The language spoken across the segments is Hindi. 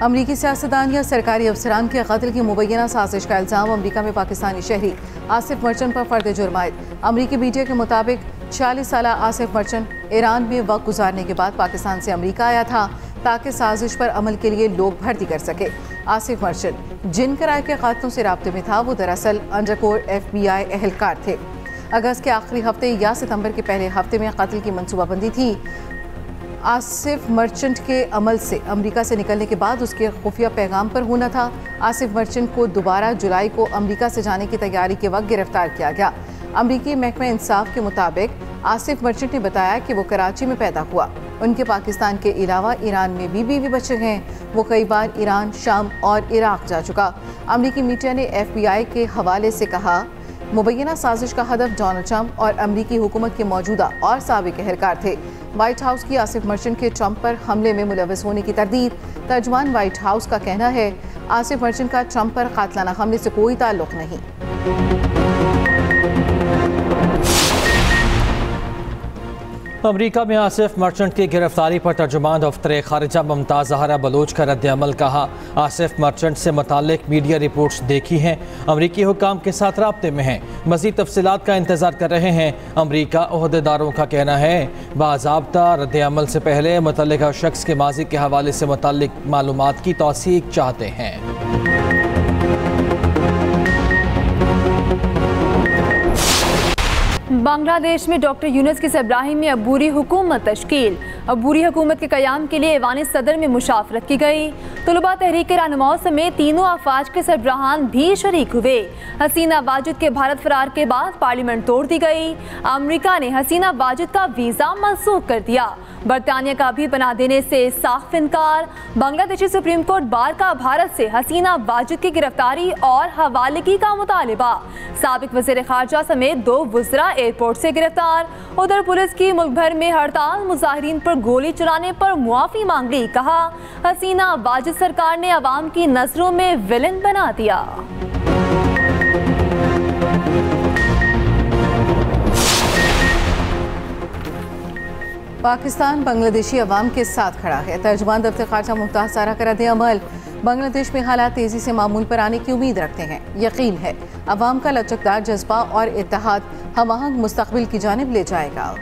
अमरीकी सियासतदान या सरकारी अफसरान के कत्ल की मुबैना साजिश का इल्ज़ाम अमरीका में पाकिस्तानी शहरी आसिफ मर्चेंट पर फर्द जुर्म आयद। अमरीकी मीडिया के मुताबिक 46 साल आसिफ मर्चेंट ईरान में वक्त गुजारने के बाद पाकिस्तान से अमरीका आया था ताकि साजिश पर अमल के लिए लोग भर्ती कर सके। आसिफ मर्चेंट जिन किराए के कातलों से राब्ते में था वो दरअसल अंडरकोवर FBI एहलकार थे। अगस्त के आखिरी हफ्ते या सितंबर के पहले हफ्ते में कत्ल की मनसूबाबंदी थी। आसिफ मर्चेंट के अमल से अमेरिका से निकलने के बाद उसके खुफिया पैगाम पर होना था। आसिफ मर्चेंट को दोबारा जुलाई को अमेरिका से जाने की तैयारी के वक्त गिरफ्तार किया गया। अमरीकी महकमा इंसाफ के मुताबिक आसिफ मर्चेंट ने बताया कि वो कराची में पैदा हुआ। उनके पाकिस्तान के अलावा ईरान में भी बीवी बच्चे हैं। वो कई बार ईरान, शाम और इराक जा चुका। अमरीकी मीडिया ने FBI के हवाले से कहा, मुबैना साजिश का हदफ डोनाल्ड ट्रंप और अमरीकी हुकूमत के मौजूदा और साबिक एहलकार थे। व्हाइट हाउस की आसिफ मर्चेंट के ट्रंप पर हमले में मुलव्वस होने की तरदीद। तर्जुमान व्हाइट हाउस का कहना है आसिफ मर्चेंट का ट्रंप पर कातलाना हमले से कोई ताल्लुक नहीं। अमरीका में आसिफ मर्चेंट की गिरफ्तारी पर तर्जुमान दफ्तर खारिजा मुमताज़ ज़हरा बलोच का रद्द-ए-अमल कहा। आसिफ मर्चेंट से मुताल्लिक मीडिया रिपोर्ट्स देखी हैं, अमरीकी हुकाम के साथ राब्ते में हैं, मज़ीद तफसीलात का इंतज़ार कर रहे हैं। अमरीका ओहदेदारों का कहना है बाज़ाब्ता रद्द-ए-अमल से पहले मुतल्लिका शख्स के माजी के हवाले से मुतल्लिक मालूमात की तौसीक चाहते हैं। बांग्लादेश में डॉक्टर यूनुस की सरबराही में अबूरी हुकूमत तश्कील। अबूरी हुकूमत के क़याम के लिए ऐवान सदर में मुशावरत की गई। तलबा तहरीक के रहनुमाओं समेत तीनों अफवाज के सरबराहान भी शरीक हुए। हसीना वाजिद के भारत फरार के बाद पार्लियामेंट तोड़ दी गई। अमरीका ने हसीना वाजिद का वीज़ा मनसूख कर दिया। बरतानिया का भी बना देने से साफ इनकार। बांग्लादेशी सुप्रीम कोर्ट बार का भारत से हसीना वाजिद की गिरफ्तारी और हवालगी का मुतालिबा। साबिक वज़ीर ख़ारजा समेत 2 वज़रा एयरपोर्ट से गिरफ्तार। उधर पुलिस की मुल्क भर में हड़ताल, मुजाहिरीन पर गोली चलाने पर मुआफ़ी मांग ली। कहा हसीना वाजिद सरकार ने अवाम की नजरों में विलन बना दिया। पाकिस्तान बांग्लादेशी अवाम के साथ खड़ा है। तर्जुमान दफ्तर खारजा मुमताज़ ज़हरा का रद्द-ए-अमल। बांग्लादेश में हालात तेज़ी से मामूल पर आने की उम्मीद रखते हैं। यकीन है अवाम का लचकदार जज्बा और इत्तेहाद हम-आहंग मुस्तक़बिल की जानिब ले जाएगा।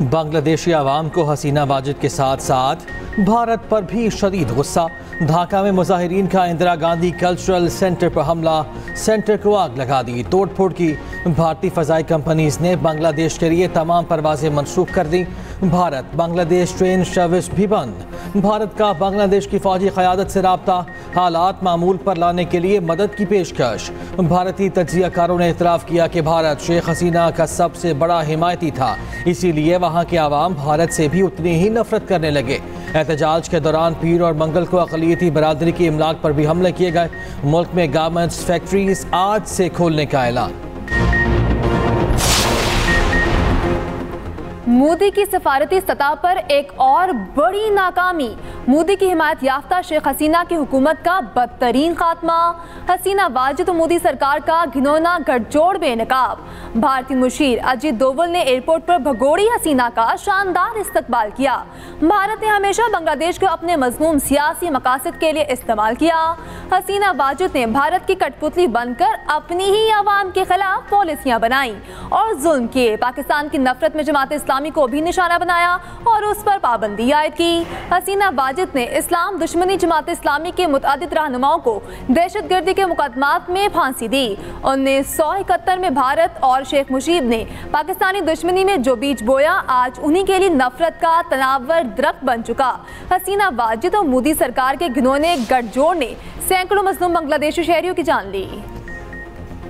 बांग्लादेशी अवाम को हसीना वाजिद के साथ साथ भारत पर भी शदीद गुस्सा। ढाका में मुजाहिरीन का इंदिरा गांधी कल्चरल सेंटर पर हमला, सेंटर को आग लगा दी, तोड़ फोड़ की। भारतीय फ़ज़ाई कंपनीज ने बांग्लादेश के लिए तमाम परवाजें मनसूख कर दी। भारत बांग्लादेश ट्रेन सर्विस भी बंद। भारत का बांग्लादेश की फौजी क़यादत से राब्ता, हालात मामूल पर लाने के लिए मदद की पेशकश। भारतीय तज्ज़ियाकारों ने इतराफ़ किया कि भारत शेख हसीना का सबसे बड़ा हिमायती था, इसीलिए वहाँ के आवाम भारत से भी उतनी ही नफरत करने लगे। एहतजाज के दौरान पीर और मंगल को अक़लियती बरादरी की इमलाक पर भी हमले किए गए। मुल्क में गारमेंट्स फैक्ट्रीज आज से खोलने का ऐलान। मोदी की सफारती सतह पर एक और बड़ी नाकामी। मोदी की हिमायत याफ्ता शेख हसीना की हुकूमत का बदतरीन खात्मा। हसीना वाजिद और मोदी सरकार का घिनौना गठजोड़ बेनकाब। भारतीय मुशीर अजीत डोवल ने एयरपोर्ट पर भगोड़ी हसीना का शानदार इस्तकबाल किया। भारत ने हमेशा बांग्लादेश को अपने मज़मूम सियासी मकासद के लिए इस्तेमाल किया। हसीना वाजिद ने भारत की कठपुतली बनकर अपनी ही आवाम के खिलाफ पॉलिसियां बनाई और जुल्म किए। पाकिस्तान की नफरत में जमात इस्लामी को भी निशाना बनाया और उस पर पाबंदी आयद की। हसीना वाजिद ने इस्लाम दुश्मनी जमात इस्लामी के मुतअद्दिद रहनुमाओं को दहशतगर्दी के मुकदमात में फांसी दी। 1971 में भारत और शेख मुजीब ने पाकिस्तानी दुश्मनी में जो बीज बोया, आज उन्हीं के लिए नफरत का तनावर दरख्त बन चुका। हसीना वाजिद और मोदी सरकार के घिनौने गठजोड़ ने सैकड़ों मज़लूम बांग्लादेशी शहरियों की जान ली।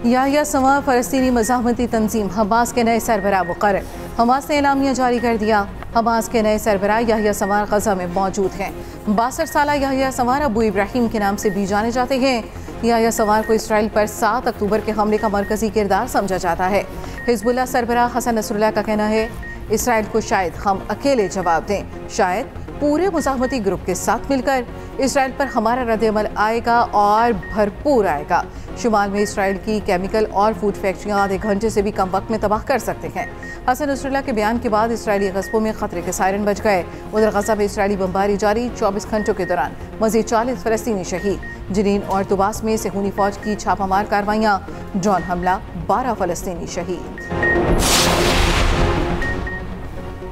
याह्या सवार फ़लस्तीनी मज़ाहमती तंजीम हमास के नए सरबराह मुक़र्रर। हमास ने एलामिया जारी कर दिया। हमास के नए सरबराह याह्या सवार गज़ा में मौजूद हैं। 62 साल याह्या सवार अबू इब्राहिम के नाम से भी जाने जाते हैं। याह्या सवार को इसराइल पर 7 अक्टूबर के हमले का मरकज़ी किरदार समझा जाता है। हिज़्बुल्लाह सरबराह हसन नसरुल्लाह का कहना है इसराइल को शायद हम अकेले जवाब दें, शायद पूरे मुज़ाहमती ग्रुप के साथ मिलकर इसराइल पर हमारा रद्द-ए-अमल आएगा और भरपूर आएगा। शुमाल में इसराइल की केमिकल और फूड फैक्ट्रियां आधे घंटे से भी कम वक्त में तबाह कर सकते हैं। हसन नसरुल्लाह के बयान के बाद इसराइली कस्बों में खतरे के सायरन बज गए। उधर गजा में इसराइली बमबारी जारी, 24 घंटों के दौरान मजीद 40 फलस्तीनी शहीद। जनीन और तुबास में सेहूनी फौज की छापामार कार्रवाइयां, ड्रोन हमला, 12 फलस्तीनी शहीद।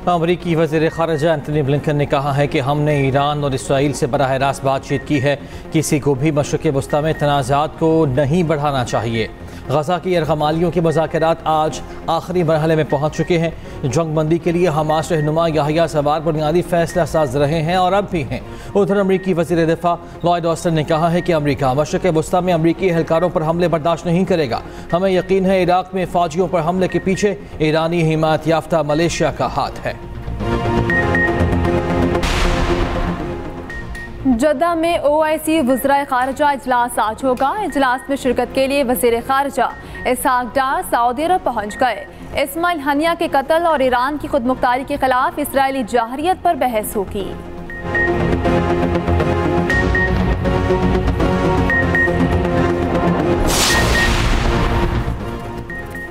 अमरीकी वज़ीर ख़ारिजा एंथनी ब्लिंकन ने कहा है कि हमने ईरान और इसराइल से बराह रास्त बातचीत की है। किसी को भी मशरिक़ वस्ता में तनाज़ात को नहीं बढ़ाना चाहिए। गजा की यरगमालियों के मुज़ाकरात आज आखिरी मरहले में पहुँच चुके हैं। जंगबंदी के लिए हमास रहनुमा याहिया सवार बुनियादी फैसला साज रहे हैं और अब भी हैं। उधर अमरीकी वज़ीर दिफा लॉयड ऑस्टिन ने कहा है कि अमरीका मशरिक़ वस्ता में अमरीकी एहलकारों पर हमले बर्दाश्त नहीं करेगा। हमें यकीन है इराक़ में फ़ौजियों पर हमले के पीछे ईरानी हिमायत याफ्ता मलेशिया का हाथ है। जद्दा में OIC वज़राए ख़ारिजा इजलास आज होगा। इजलास में शिरकत के लिए वज़ीर ख़ारिजा इसहाक डार सऊदी अरब पहुँच गए। इस्माइल हनिया के कत्ल और ईरान की खुदमुख्तारी के खिलाफ इसराइली जाहरियत पर बहस होगी।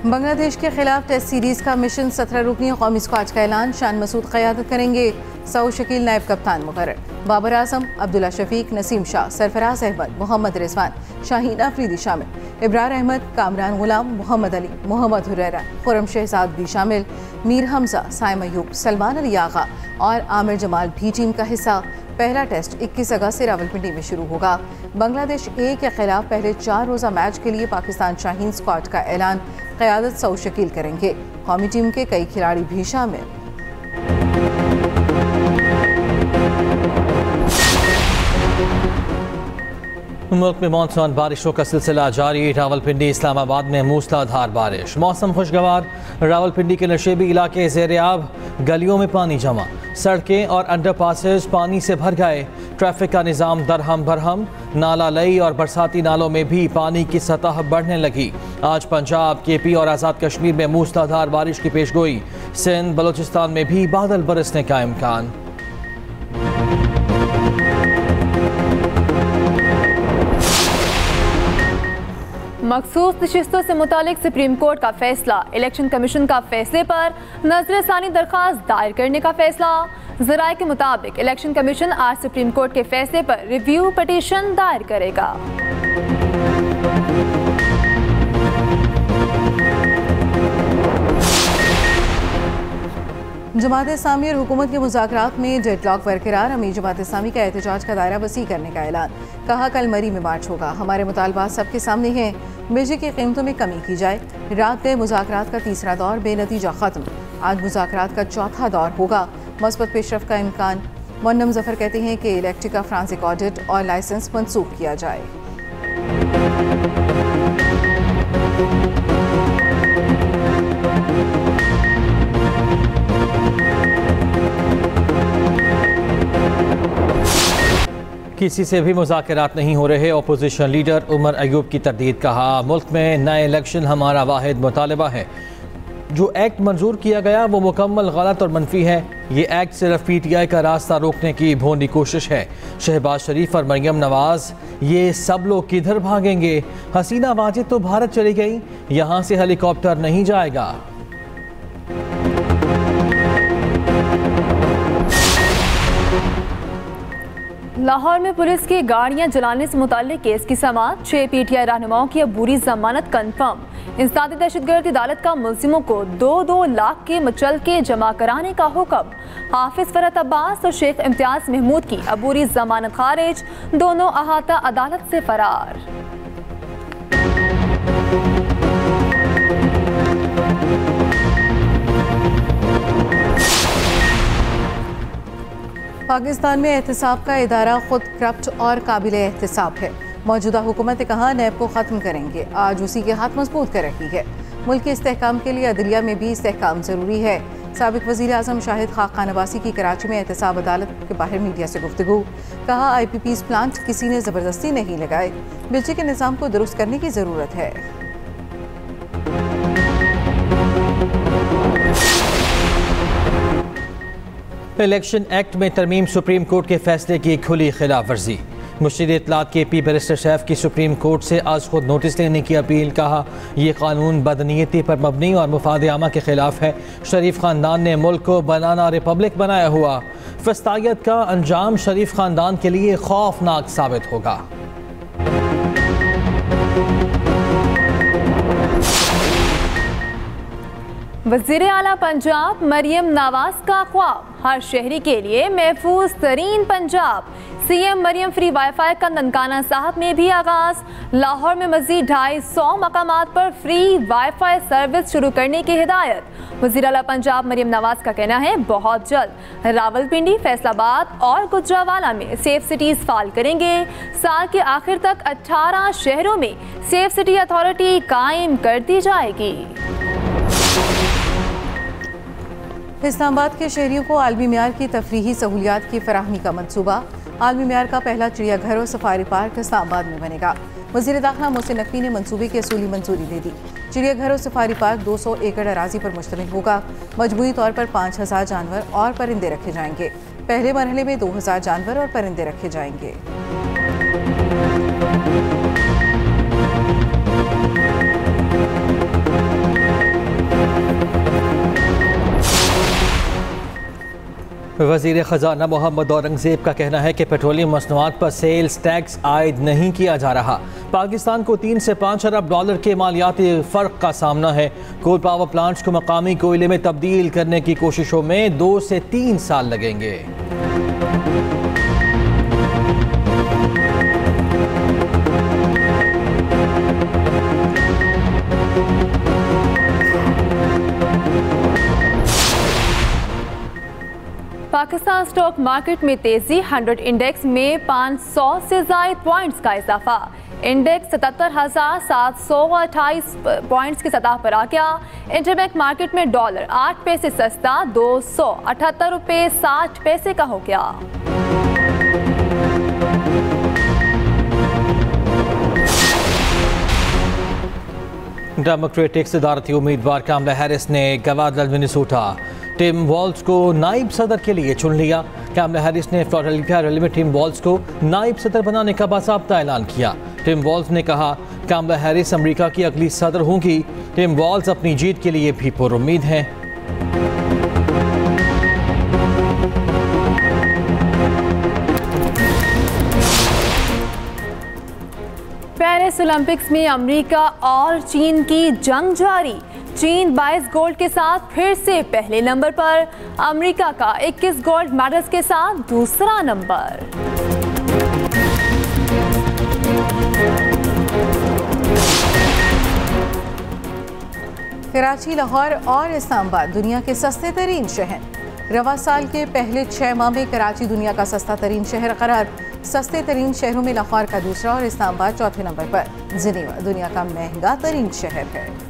बांग्लादेश के खिलाफ टेस्ट सीरीज का मिशन 17 रुकनी कौमी स्क्वाड का ऐलान। शान मसूद क़यादत करेंगे। सऊद शकील नायब कप्तान मुकर्रर। बाबर आजम, अब्दुल्ला शफीक, नसीम शाह, सरफराज अहमद, मोहम्मद रिजवान, शाहीन अफरीदी शामिल। इब्रार अहमद, कामरान गुलाम, मोहम्मद अली, मोहम्मद हुरैरा, खुरम शहजाद भी शामिल। मीर हमजा, साइम अयूब, सलमान अली आगा और आमिर जमाल भी टीम का हिस्सा। पहला टेस्ट 21 अगस्त से रावलपिंडी में शुरू होगा। बांग्लादेश ए के खिलाफ पहले 4 रोज़ा मैच के लिए पाकिस्तान शाहीन स्क्वाड का ऐलान। क़यादत सऊद शकील करेंगे। कौमी टीम के कई खिलाड़ी भी शामिल। मुल्क में मानसून बारिशों का सिलसिला जारी। रावलपिंडी, इस्लामाबाद में मूसलाधार बारिश। मौसम खुशगवार। रावलपिंडी के नशेबी इलाके ज़ेर-ए-आब, गलियों में पानी जमा। सड़कें और अंडरपासेस पानी से भर गए। ट्रैफिक का निज़ाम दरहम बरहम। नाला लई और बरसाती नालों में भी पानी की सतह बढ़ने लगी। आज पंजाब, KP और आज़ाद कश्मीर में मूसलाधार बारिश की पेशगोई। सिंध, बलोचिस्तान में भी बादल बरसने का इम्कान। मखसूस नशिस्तों से मुतालिक सुप्रीम कोर्ट का फैसला। इलेक्शन कमीशन का फैसले पर नजरसानी दरख्वास्त दायर करने का फैसला। ज़राए के मुताबिक इलेक्शन कमीशन आज सुप्रीम कोर्ट के फैसले पर रिव्यू पिटीशन दायर करेगा। जमात इस्लामी और हुकूमत के मुज़ाकरात में डेडलॉक बरकरार। अमीर जमात इस्लामी का एहतजाज का दायरा वसी करने का ऐलान। कहा कल मरी में मार्च होगा। हमारे मुतालबात सबके सामने हैं। बिजली की कीमतों में कमी की जाए। रात गए मुज़ाकरात का तीसरा दौर बेनतीजा ख़त्म। आज मुज़ाकरात का चौथा दौर होगा। मस्बत पेशरफ का इम्कान। मुन्नम जफर कहते हैं कि इलेक्ट्रिक का फ्रांसिक ऑडिट और लाइसेंस मनसूख किया जाए। किसी से भी मुज़ाकरात नहीं हो रहे। अपोजिशन लीडर उमर अयूब की तरदीद। कहा मुल्क में नए इलेक्शन हमारा वाहिद मुतालबा है। जो एक्ट मंजूर किया गया वो मुकम्मल गलत और मनफी है। ये एक्ट सिर्फ PTI का रास्ता रोकने की भोंडी कोशिश है। शहबाज शरीफ और मरियम नवाज ये सब लोग किधर भागेंगे। हसीना वाजिद तो भारत चली गई, यहाँ से हेलीकॉप्टर नहीं जाएगा। लाहौर में पुलिस की गाड़ियां जलाने से मुताल्लिक केस की समाअत। 6 PTI रहनुमाओं की अबूरी जमानत कन्फर्म। इंसदादी दहशतगर्द अदालत का मुल्जिमों को 2-2 लाख के मुचलके जमा कराने का हुक्म। हाफिज फरहत अब्बास और शेख इम्तियाज महमूद की अबूरी जमानत खारिज। दोनों अहाता अदालत से फरार। पाकिस्तान में एहतसाब का इदारा खुद करप्ट और काबिल एहतसाब है। मौजूदा हुकूमत ने कहा नैब को ख़त्म करेंगे। आज उसी के हाथ मजबूत कर रही है। मुल्क के इस्तेहकाम के लिए अदलिया में भी इस्तेहकाम ज़रूरी है। साबिक वज़ीर आज़म शाहिद खाकान अब्बासी की कराची में एहतसाब अदालत के बाहर मीडिया से गुफ्तगू। कहा IPP's प्लांट किसी ने ज़बरदस्ती नहीं लगाए। बिजली के निज़ाम को दुरुस्त करने की ज़रूरत है। इलेक्शन एक्ट में तरमीम, सुप्रीम कोर्ट के फैसले की खुली खिलाफ वर्जी। मुश्तिद इत्तलात के पी बैरिस्टर सैफ की सुप्रीम कोर्ट से आज खुद नोटिस लेने की अपील। कहा, यह कानून बदनीयती पर मबनी और मुफाद आमा के खिलाफ है। शरीफ खानदान ने मुल्क को बनाना रिपब्लिक बनाया हुआ। फस्तायत का अंजाम शरीफ खानदान के लिए खौफनाक साबित होगा। वज़ीर आला पंजाब मरियम नवाज का ख्वाब, हर शहरी के लिए महफूज तरीन Punjab. CM Maryam free wifi का ननकाना साहब में भी आगाज। लाहौर में मजीद 250 मकामात पर फ्री वाईफाई सर्विस शुरू करने की हिदायत। वज़ीर आला पंजाब मरियम नवाज का कहना है, बहुत जल्द रावलपिंडी, फैसलाबाद और गुजरावाला में सेफ सिटीज फाल करेंगे। साल के आखिर तक 18 शहरों में सेफ सिटी अथॉरिटी कायम कर दी जाएगी। इस्लामाबाद के शहरियों को आलमी म्यार की तफरीही सहूलियात की फराहमी का मंसूबा। आलमी म्यार का पहला चिड़ियाघर और सफारी पार्क इस्लामाबाद में बनेगा। वज़ीर दाखिला मोहसिन नकवी ने मंसूबे की असूली मंजूरी दे दी। चिड़ियाघर और सफारी पार्क 200 एकड़ अराजी पर मुश्तमिल होगा। मजमूई तौर पर 5000 जानवर और परिंदे रखे जाएंगे। पहले मरहले में 2000 जानवर और परिंदे रखे जाएंगे। वज़ीर ख़ज़ाना मोहम्मद औरंगज़ेब का कहना है कि पेट्रोलियम मसनूआत पर सेल्स टैक्स आयद नहीं किया जा रहा। पाकिस्तान को 3 से 5 अरब डॉलर के मालियाती फ़र्क का सामना है। कोल पावर प्लांट्स को मकामी कोयले में तब्दील करने की कोशिशों में 2 से 3 साल लगेंगे। पाकिस्तान स्टॉक मार्केट में तेजी, 100 इंडेक्स में 500 से ज़ायद पॉइंट्स का इजाफा। इंडेक्स 77,728 पॉइंट्स की सतह पर आ गया। इंटरबैंक मार्केट में डॉलर 8 पैसे सस्ता 278 रुपये 60 पैसे का हो गया। डेमोक्रेटिक सदारती उम्मीदवार कामला हैरिस ने गवादल मिनेसोटा टिम वॉल्स को नायब सदर के लिए चुन लिया। कामला हैरिस ने फिलाडेल्फिया रैली में टिम वॉल्स को नायब सदर बनाने का बाकायदा ऐलान किया। टिम वॉल्स ने कहा, कामला हैरिस अमेरिका की अगली सदर होंगी। टिम वॉल्स अपनी जीत के लिए भी पुरुम्मीद हैं। पेरिस ओलंपिक्स में अमेरिका और चीन की जंग जारी। चीन 22 गोल्ड के साथ फिर से पहले नंबर पर। अमेरिका का 21 गोल्ड मेडल्स के साथ दूसरा नंबर। कराची, लाहौर और इस्लामाबाद दुनिया के सस्ते तरीन शहर। रवा साल के पहले 6 माह में कराची दुनिया का सस्ता तरीन शहर करार। सस्ते तरीन शहरों में लाहौर का दूसरा और इस्लामाबाद चौथे नंबर पर। जिनेवा दुनिया का महंगा तरीन शहर है।